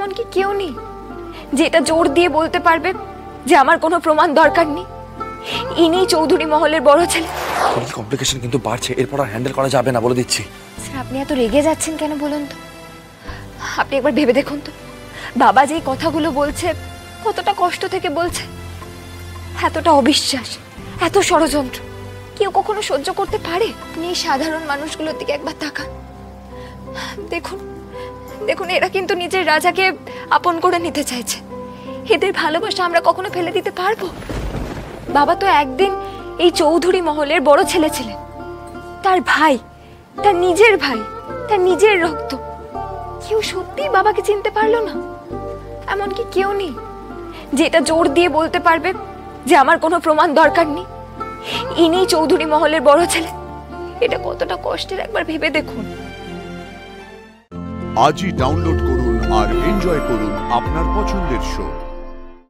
এমনকি কেউ নেই যে এটা জোর দিয়ে বলতে পারবে যে আমার কোনো প্রমাণ দরকার নেই। ইনি চৌধুরী মহলের বড় ছেলে। কমপ্লিকেশন কিন্তু বাড়ছে, এরপর আর হ্যান্ডেল করা যাবে না, বলে দিচ্ছি। স্যার, আপনি এত রেগে যাচ্ছেন কেন বলুন তো? আপনি একবার ভেবে দেখুন তো, বাবা যেই কথাগুলো বলছে কতটা কষ্ট থেকে বলছে। এতটা অবিশ্বাস, এত ষড়যন্ত্র কেউ কখনো সহ্য করতে পারে? আপনি এই সাধারণ মানুষগুলোর দিকে একবার তাকান। দেখুন দেখুন, এরা কিন্তু নিজের রাজাকে আপন করে নিতে চাইছে। এদের ভালোবাসা আমরা কখনো ফেলে দিতে পারবো? বাবা তো একদিন এই চৌধুরী মহলের বড় ছেলে ছিলেন। তার ভাই, তার নিজের ভাই, তার নিজের রক্ত। কেউ সত্যিই বাবাকে চিনতে পারলো না? এমনকি কেউ নেই যে এটা জোর দিয়ে বলতে পারবে যে আমার কোনো প্রমাণ দরকার নেই। ইনি চৌধুরী মহলের বড় ছেলে। এটা কতটা কষ্টের একবার ভেবে দেখুন। আজই ডাউনলোড করুন আর এনজয় করুন আপনার পছন্দের শো।